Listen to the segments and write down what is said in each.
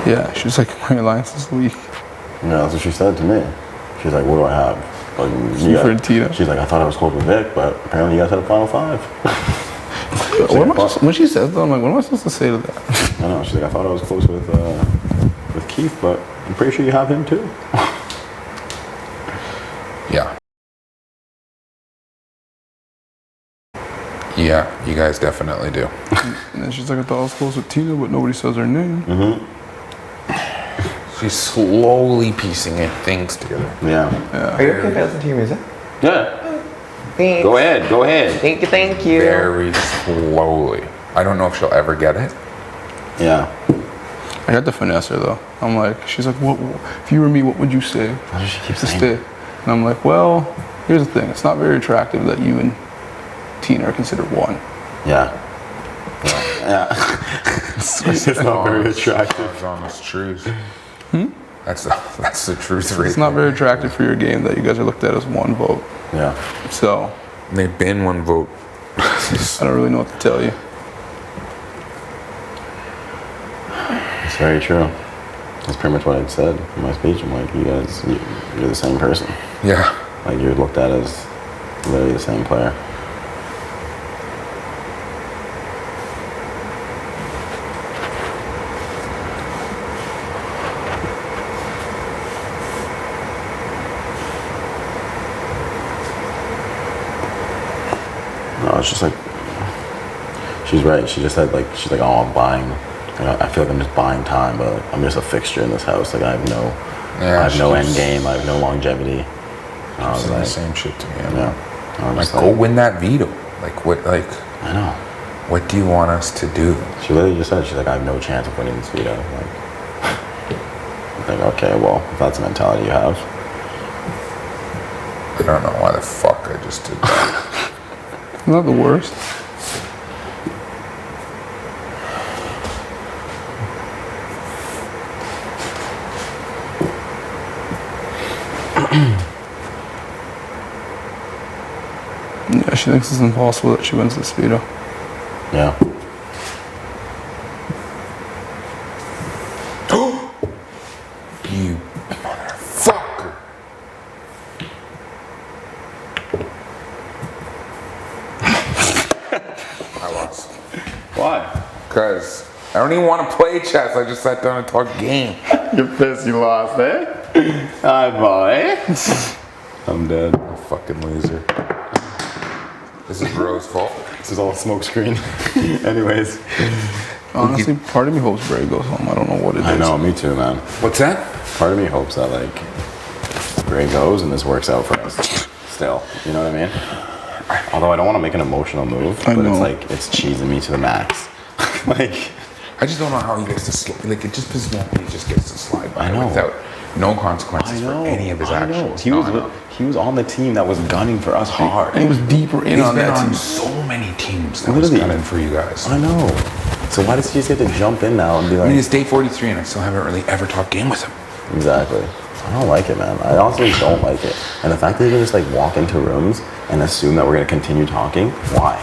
Yeah, she was like, my alliance is weak. Yeah, that's what she said to me. She's like, what do I have? Like, Kiefer and Tera. She's like, I thought I was close with Vic, but apparently you guys had a final 5. When she says that, I'm like, what am I supposed to say to that? I know. She's like, I thought I was close with Keith, but I'm pretty sure you have him too. Yeah. Yeah, you guys definitely do. And then she's like, I thought I was close with Tina, but nobody says her name. Mm-hmm. She's slowly piecing things together. Yeah. Are you okay if I listen to your music? Yeah. Thanks. Go ahead. Go ahead. Thank you. Very slowly. I don't know if she'll ever get it. Yeah. I got to finesse her though. I'm like, she's like, what if you were me, what would you say? What does she keep To saying? stay. And I'm like, well, here's the thing. It's not very attractive that you and Tina are considered one. Yeah. Yeah. It's not very attractive. That's honest truth. That's the truth. It's not very attractive for your game that you guys are looked at as one vote. Yeah. So They've been one vote. I don't really know what to tell you. It's very true. That's pretty much what I said in my speech. I'm like, you guys, you're the same person. Yeah. Like, you're looked at as literally the same player. No, it's just like, she's right. She just said, like, she's like, oh, I'm buying. I feel like I'm just buying time, but like, I'm just a fixture in this house. Like, I have no end game. I have no longevity. I was Saying like, the same shit to me. yeah. I was Like, just go win that veto. Like, what? Like, I know. what do you want us to do? She literally just said, she's like, I have no chance of winning this veto. Like, okay, well, if that's the mentality you have. I don't know why the fuck I just did that. Not the worst. Yeah, she thinks it's impossible that she wins this veto. Yeah. You motherfucker. I lost. Why? Because I don't even want to play chess. I just sat down and talked game. You're pissed you lost, eh? Hi, boy. I'm dead. I'm a fucking loser. This is Bro's fault. This is all smoke screen. Anyways. Honestly, part of me hopes Bray goes home. I don't know what it is. I know, me too, man. What's that? Part of me hopes that, like, Bray goes and this works out for us. Still. You know what I mean? Although I don't want to make an emotional move, but it's like, it's cheesing me to the max. Like, I just don't know how he gets to slide. Like, it just pisses me off when he just gets to slide by I know. without no consequences for any of his actions. He was on the team that was gunning for us hard. And he was deeper in He's on been that on team. so many teams that was Literally. gunning for you guys. I know. So why does he just get to jump in now and be I like... mean, it's day 43 and I still haven't really ever talked game with him. Exactly. I don't like it, man. I honestly don't like it. And the fact that he can just like walk into rooms and assume that we're going to continue talking, why?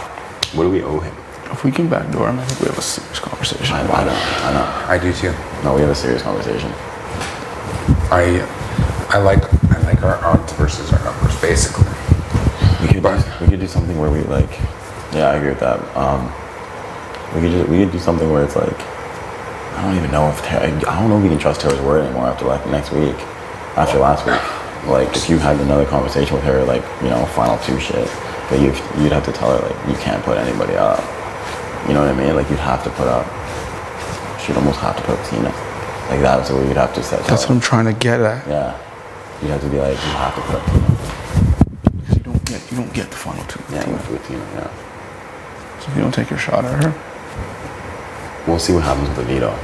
What do we owe him? If we can backdoor him, I think we have a serious conversation. I know. I do too. No, we have a serious conversation. I like our odds versus our numbers, basically. We could do something where we like... Yeah, I agree with that. We could do something where it's like... I don't even know if I don't know if we can trust Tera's word anymore after like next week, after last week. Like if you had another conversation with her, like, you know, final 2 shit, but you'd have to tell her like you can't put anybody up. You know what I mean? Like you'd have to put up. She'd almost have to put up Tina. Like that's what you'd have to set. That's what I'm trying to get at. Yeah, you'd have to be like you have to put up Tina. Because you don't get the final 2. Yeah, with Tina. Yeah. So if you don't take your shot at her. We'll see what happens with the veto.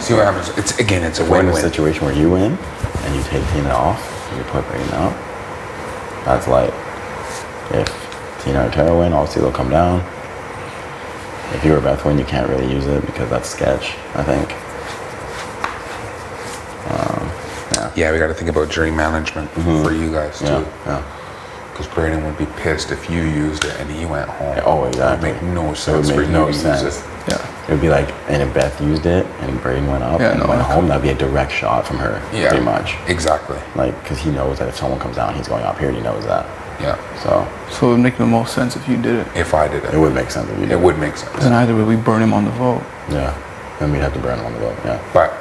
See what happens. It's a We're in a win-win. situation where you win and you take Tina off, you put Breydon out. That's light. If Tina or Tera win, obviously they'll come down. If you or Beth win, you can't really use it because that's sketch, I think. Yeah, we got to think about jury management for you guys too. Yeah. Because Breydon would be pissed if you used it and he went home. Oh, exactly. It would make no It sense would for make you no to sense. use it. Yeah. It would be like, and if Beth used it and Breydon went up Yeah, and no, went okay. home, that'd be a direct shot from her, Yeah. pretty much. Exactly. Like, because he knows that if someone comes down, he's going up here, and he knows that. Yeah. So So it would make the most sense if you did it. If I did it. it would make sense if you did It would make sense. Because then either way, we burn him on the vote. Yeah. Then we'd have to burn him on the vote, yeah. But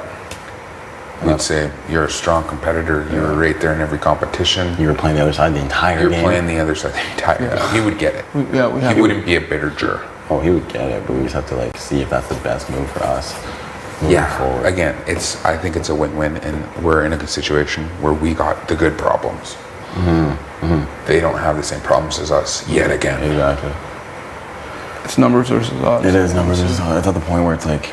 we'd say you're a strong competitor. You were right there in every competition. You were playing the other side the entire You're game. playing the other side the entire Yeah. game. He would get it. We have He wouldn't be a bitter juror. Oh, he would get it, but we just have to like see if that's the best move for us moving forward. Again, I think it's a win-win, and we're in a good situation where we got the good problems. They don't have the same problems as us yet again. Exactly. It's numbers versus odds. It is numbers. It's at the point where it's like,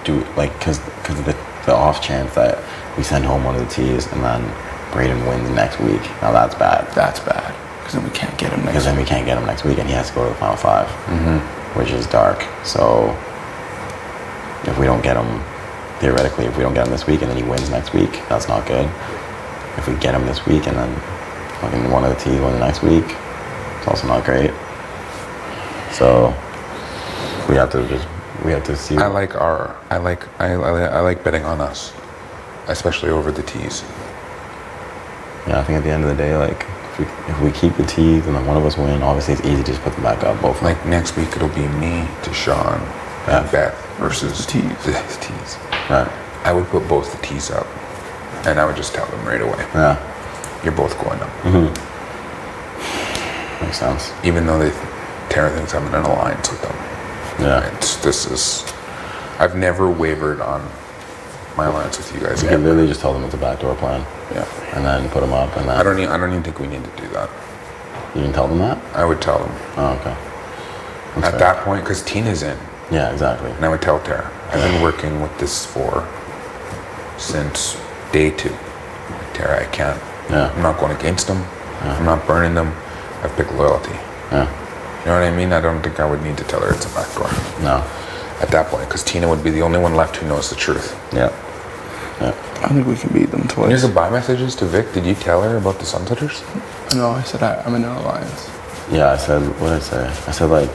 because of the off chance that we send home one of the T's and then Breydon wins next week. Now that's bad. That's bad. Because then we can't get him next Because then we can't get him next week, and he has to go to the final 5, which is dark. So if we don't get him, theoretically, if we don't get him this week and then he wins next week, that's not good. If we get him this week and then fucking one of the T's wins next week, it's also not great. So we have to see. I like betting on us, especially over the T's. Yeah, I think at the end of the day, like if we keep the T's and then one of us win, obviously it's easy to just put them back up, both of them. Like next week, it'll be me, Deshaun, and Beth versus T's. The T's. Right. I would put both the T's up, and I would just tell them right away, Yeah. you're both going up. Makes sense. Even though Tera thinks I'm in an alliance with them. Yeah. I've never wavered on my alliance with you guys You can again. literally just tell them it's a backdoor plan. Yeah. And then put them up, and then I don't even think we need to do that. you can tell them that. I would tell them Oh, okay. That's at fair. that point, because Tina's in, Yeah, exactly. and I would tell Tara, I've been working with this since day 2. Tara, I can't. Yeah. I'm not going against them. I'm not burning them. I've picked loyalty. Yeah. You know what I mean? I don't think I would need to tell her it's a backdoor No. at that point, because Tina would be the only one left who knows the truth. Yeah. Yeah. I think we can beat them Your twice. goodbye messages to Vic, did you tell her about the Sunsetters? No, I said I'm in an alliance. Yeah, I said, what did I say? I said like,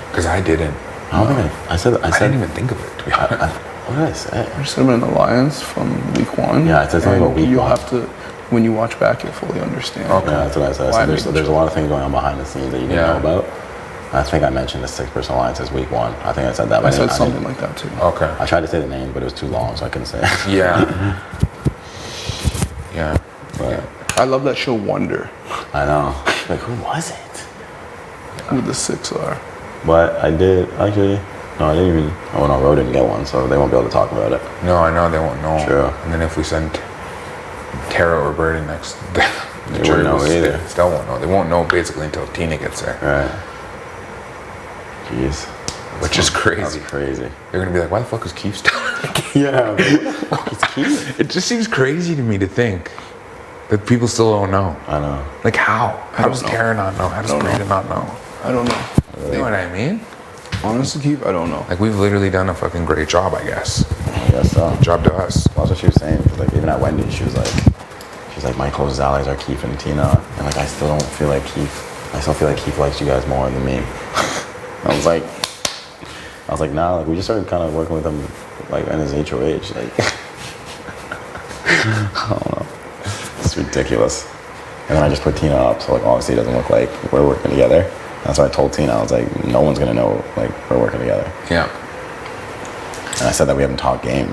Because I didn't. I don't think I said, I didn't even think of it, to be honest. what did I say? I just said I'm in an alliance from week 1. Yeah, I said something and about week you'll 1. have to, when you watch back, you'll fully understand. Okay. Yeah, that's what I said. Why So make there's a lot of things going on behind the scenes that you didn't Yeah. know about. I think I mentioned the 6-person alliance as week 1. I think I said that. But I said didn't- something like that too. Okay. I tried to say the name, but it was too long, so I couldn't say it. Yeah. Yeah. But I love that show Wonder, I know. Like, who was it? who the 6 are. But I did, actually. No, I didn't even. Oh, no, Ro didn't get one, so they won't be able to talk about it. No, I know they won't know. True. And then if we send Tara or Breydon next, the They jury won't know will either. still won't know. They won't know basically until Tina gets there, Right. Jeez. which is That's crazy. crazy. They're gonna be like, "Why the fuck is Keith still?" Yeah. It's Keith. It just seems crazy to me to think that people still don't know. I know. Like how? How don't does know. Tara not know? How does don't know. Breydon not know? I don't know. You know what I mean? Honestly, Keith, I don't know. Like we've literally done a fucking great job, I guess. I guess so. Job to us. Well, that's what she was saying. 'Cause, like, even at Wendy's, she was like, my closest allies are Kiefer and Tina, and like I still don't feel like Keith. I still feel like Keith likes you guys more than me. I was like, nah. Like we just started kind of working with him, like in his HOH. Like, I don't know. It's ridiculous. And then I just put Tina up, so like obviously it doesn't look like we're working together. That's why I told Tina, I was like, no one's gonna know like we're working together. Yeah. And I said that we haven't talked game.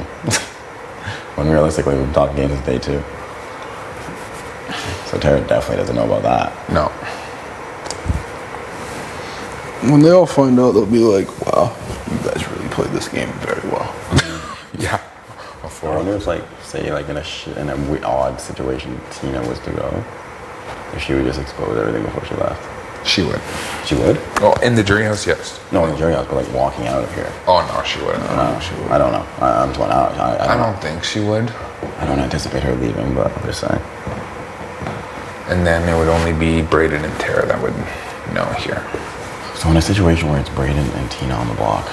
When realistically we've been talking game since day 2. So Tara definitely doesn't know about that. No. When they all find out, they'll be like, wow, you guys really played this game very well. Yeah. I wonder if like, say like in a odd situation Tina was to go, if she would just expose everything before she left. She would. She would? Oh, in the jury house, yes. No, in the jury house, but like walking out of here. Oh no, she wouldn't. No, I don't know. I'm just going out. I don't think she would. I don't anticipate her leaving, but I'm just saying. And then it would only be Breydon and Tara that would know here. So in a situation where it's Breydon and Tina on the block,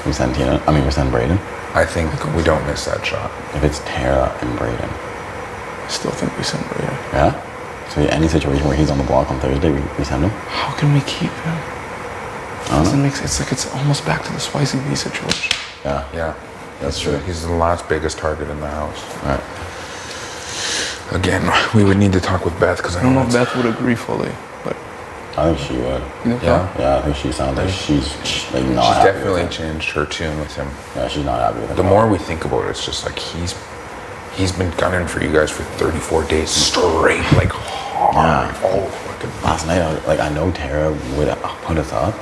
we send Breydon. I think we don't miss that shot. If it's Tara and Breydon. I still think we send Breydon. Yeah? So any situation where he's on the block on Thursday, we send him? How can we keep him? Doesn't make sense. It's like it's almost back to the spicy V situation. Yeah. Yeah. That's true. He's the last biggest target in the house. Right. Again, we would need to talk with Beth because I don't know if Beth would agree fully, but I think she would. you know, Yeah. Yeah, I think she sounds like she's like not She's happy definitely with him. changed her tune with him. Yeah, she's not happy with him. The more we think about it, it's just like he's been gunning for you guys for 34 days straight, like hard. Yeah. Oh, fucking. Last night, I know Tera would put us up,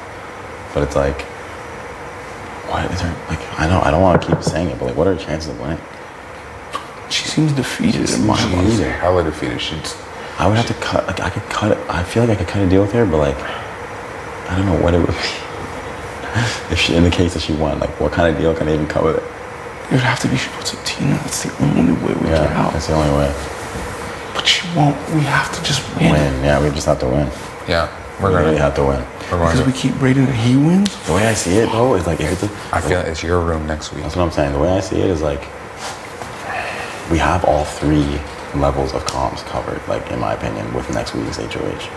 but it's like, what is her, like, I don't want to keep saying it, but like, what are her chances of winning? she seems defeated in my mind. She's hella defeated. She's I would have to cut, like, I could cut it, I feel like I could cut a deal with her, but like, I don't know what it would be. If she, in the case that she won, like, what kind of deal can I even cut with it? It would have to be she puts up Tina. That's the only way we get out. That's the only way. But she won't. We have to just win. Yeah, we just have to win. yeah. We really have to win. We're going Because to. we keep Breydon and he wins. The way I see it, though, is like, if it's I feel like it's your room next week. that's what I'm saying. The way I see it is like, we have all three levels of comms covered, like, in my opinion, with next week's HOH.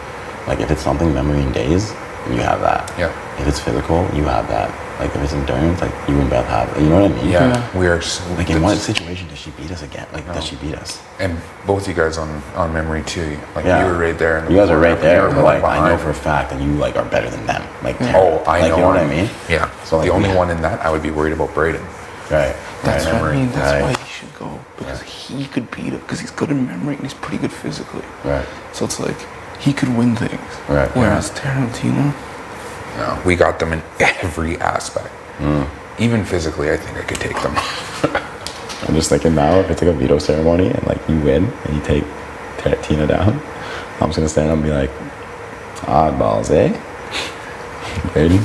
Like, if it's something memory and days, you have that. Yeah. If it's physical, you have that. Like, if it's endurance, like, you and Beth have it. You know what I mean? Yeah, we are. Like, in what situation does she beat us again? Like, does she beat us? And both you guys on memory too. Like Yeah. you were right there. In the You guys are corner, right there, you were but like, I know behind. for a fact that you, like, are better than them. Like, Tera. Oh, I like, know. You know what I mean? Yeah. So, like, the only we- one in that, I would be worried about Breydon. Right. That's right. what I mean. That's Right. why he should go. Because he could beat it. Because he's good in memory and he's pretty good physically. Right. So it's like, he could win things. Right. Whereas Tera and Tina, No, we got them in every aspect. Even physically, I think I could take them. I'm just thinking now, if it's like a veto ceremony and like you win and you take Tina down, I'm just gonna stand up and be like, oddballs, eh? Breydon?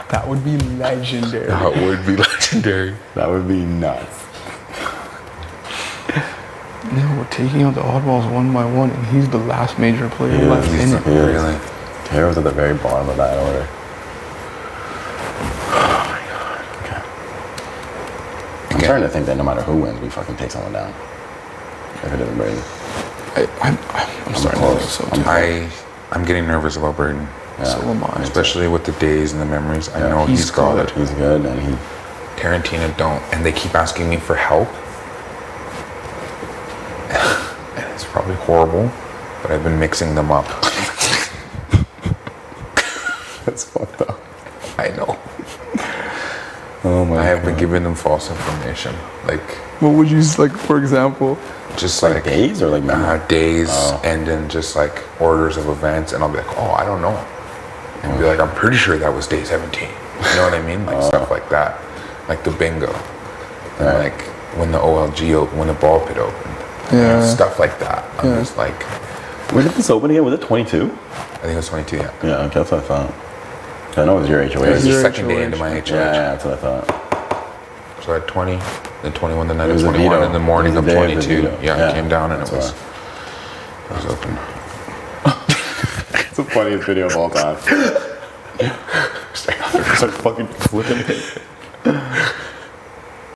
that would be legendary. That would be legendary. That would be nuts. No, we're taking out the oddballs one by one, and he's the last major player left in it. Really? Tera was at the very bottom of that order. I'm starting to think that no matter who wins, we fucking take someone down. If it isn't Breydon. I'm starting to think so too. I'm getting nervous about Breydon. So am I. Especially with the days and the memories. I know he's he's got good. it. He's good and he... Tarantino don't, and they keep asking me for help. And it's probably horrible, but I've been mixing them up. That's fucked up. I know. Oh my I have been God. giving them false information, like What would you like, for example? just Like like days or like memory? days, Oh. and then just like orders of events, and I'll be like, oh, I don't know, and be like, I'm pretty sure that was day 17. You know what I mean? Like stuff like that, like the bingo, and Right. like when the OLG opened, when the ball pit opened, Yeah. stuff like that. I'm Yeah. just like, When did this open again? Was it 22? I think it was 22. Yeah. Yeah, okay, that's what I thought. I know it was your HOH. It was the your second day HOH. into my HOH. Yeah, that's what I thought. So I had 20, then 21 the night It of was a 21, veto. in the It morning was of the day of the 22. veto. Yeah, Yeah, I came down and it that's was open. It's the funniest video of all time. Start fucking flipping it.